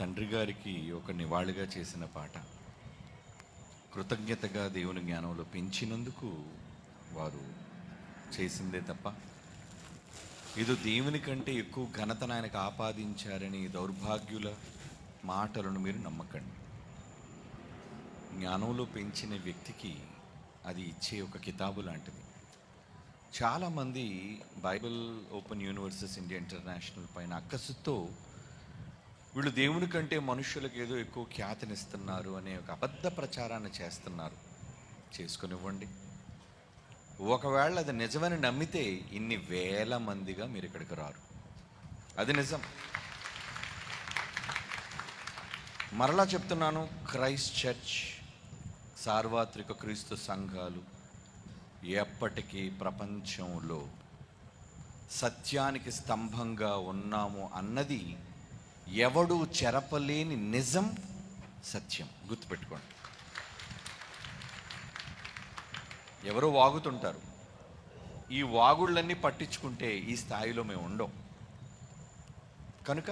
తండ్రి గారికి ఒక నివాళిగా చేసిన పాట. కృతజ్ఞతగా దేవుని జ్ఞానంలో పెంచినందుకు వారు చేసిందే తప్ప ఇది దేవుని కంటే ఎక్కువ ఘనతను ఆయనకు ఆపాదించారని దౌర్భాగ్యుల మాటలను మీరు నమ్మకండి. జ్ఞానంలో పెంచిన వ్యక్తికి అది ఇచ్చే ఒక కితాబు లాంటిది. చాలామంది Bible open universities India international పైన అక్కసుతో వీళ్ళు దేవుని కంటే మనుషులకు ఏదో ఎక్కువ ఖ్యాతినిస్తున్నారు అనే ఒక అబద్ధ ప్రచారాన్ని చేస్తున్నారు. చేసుకునివ్వండి. ఒకవేళ అది నిజమని నమ్మితే ఇన్ని వేల మందిగా మీరు ఇక్కడికి రారు. అది నిజం. మరలా చెప్తున్నాను, క్రైస్ట్ చర్చ్, సార్వత్రిక క్రీస్తు సంఘాలు ఎప్పటికీ ప్రపంచంలో సత్యానికి స్తంభంగా ఉన్నాము అన్నది ఎవడు చెరపలేని నిజం, సత్యం. గుర్తుపెట్టుకోండి. ఎవరో వాగుతుంటారు. ఈ వాగుళ్ళన్నీ పట్టించుకుంటే ఈ స్థాయిలో మేము ఉండం. కనుక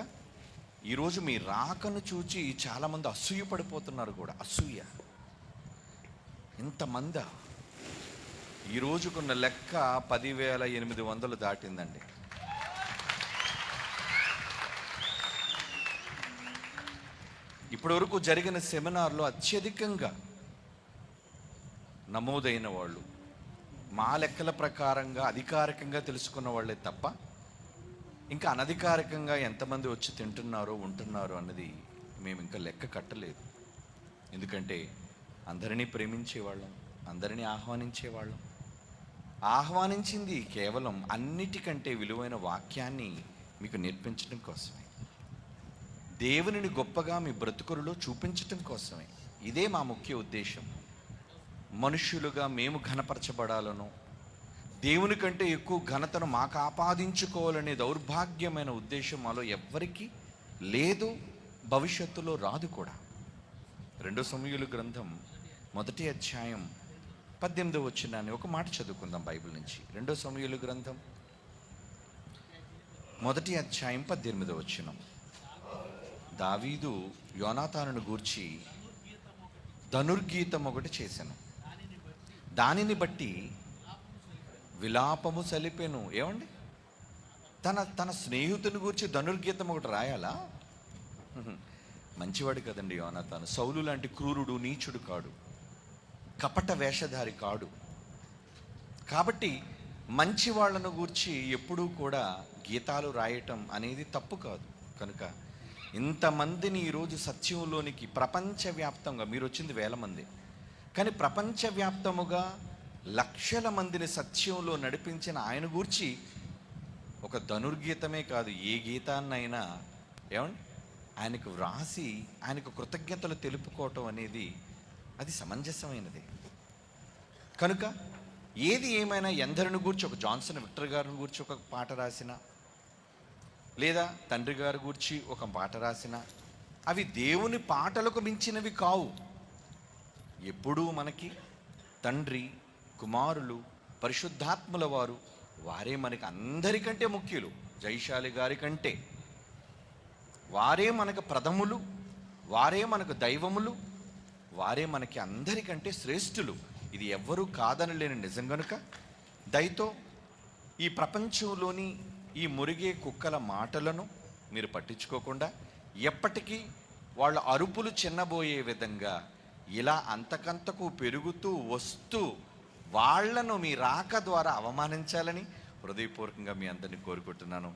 ఈరోజు మీ రాకను చూచి చాలామంది అసూయ పడిపోతున్నారు కూడా. అసూయ. ఇంతమంది ఈ రోజుకున్న లెక్క 10,800 దాటిందండి. ఇప్పటివరకు జరిగిన సెమినార్లో అత్యధికంగా నమోదైన వాళ్ళు మా లెక్కల ప్రకారంగా అధికారికంగా తెలుసుకున్న వాళ్ళే తప్ప ఇంకా అనధికారికంగా ఎంతమంది వచ్చి తింటున్నారో ఉంటున్నారో అన్నది మేము ఇంకా లెక్క కట్టలేదు. ఎందుకంటే అందరినీ ప్రేమించేవాళ్ళం, అందరినీ ఆహ్వానించేవాళ్ళం. ఆహ్వానించింది కేవలం అన్నిటికంటే విలువైన వాక్యాన్ని మీకు నేర్పించడం కోసమే, దేవునిని గొప్పగా మీ బ్రతుకులలో చూపించటం కోసమే. ఇదే మా ముఖ్య ఉద్దేశం. మనుష్యులుగా మేము ఘనపరచబడాలను, దేవుని కంటే ఎక్కువ ఘనతను మాకు ఆపాదించుకోవాలనే దౌర్భాగ్యమైన ఉద్దేశం మాలో ఎవ్వరికీ లేదు, భవిష్యత్తులో రాదు కూడా. 2 సమూయేలు గ్రంథం 1వ అధ్యాయం 18వ వచనాన్ని ఒక మాట చదువుకుందాం బైబిల్ నుంచి. 2 సమూయేలు గ్రంథం 1వ అధ్యాయం 18వ వచనం. దావీదు యోనాతానును గూర్చి ధనుర్గీతం ఒకటి చేశాను, దానిని బట్టి విలాపము సలిపెను. ఏమండి, తన స్నేహితుని గురించి ధనుర్గీతం ఒకటి రాయాలా? మంచివాడు కదండి యోనాతాను. సౌలు లాంటి క్రూరుడు, నీచుడు కాడు, కపట వేషధారి కాడు. కాబట్టి మంచి వాళ్ళను గూర్చి ఎప్పుడూ కూడా గీతాలు రాయటం అనేది తప్పు కాదు. కనుక ఇంతమందిని ఈరోజు సత్యంలోనికి ప్రపంచవ్యాప్తంగా, మీరు వచ్చింది 1000 మంది, కానీ ప్రపంచవ్యాప్తముగా లక్షల మందిని సత్యంలో నడిపించిన ఆయన గూర్చి ఒక ధనుర్గీతమే కాదు, ఏ గీతాన్నైనా ఏమండి ఆయనకు వ్రాసి ఆయనకు కృతజ్ఞతలు తెలుపుకోవటం అనేది అది సమంజసమైనది. కనుక ఏది ఏమైనా ఎందరిని గూర్చి, ఒక జాన్సన్ విక్టర్ గారిని గూర్చి ఒక పాట రాసిన, లేదా తండ్రి గారి గూర్చి ఒక పాట రాసిన, అవి దేవుని పాటలకు మించినవి కావు. ఎప్పుడూ మనకి తండ్రి, కుమారులు, పరిశుద్ధాత్మల వారే మనకి అందరికంటే ముఖ్యులు. జైశాలి గారి కంటే వారే మనకు ప్రథములు, వారే మనకు దైవములు, వారే మనకి అందరికంటే శ్రేష్ఠులు. ఇది ఎవ్వరూ కాదనలేని నిజం. కనుక దయతో ఈ ప్రపంచంలోని ఈ మురిగే కుక్కల మాటలను మీరు పట్టించుకోకుండా ఎప్పటికీ వాళ్ళ అరుపులు చిన్నబోయే విధంగా ఇలా అంతకంతకు పెరుగుతూ వస్తూ వాళ్లను మీ రాక ద్వారా అవమానించాలని హృదయపూర్వకంగా మీ అందరినీ కోరుకుంటున్నాను.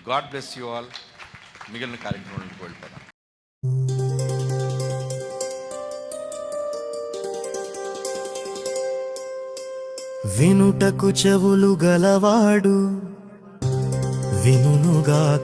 God bless you all. మిగిలిన కార్యక్రమాలకు వెళ్ళిపోదాం. వినుటకు చెవులు గలవాడు వినుగా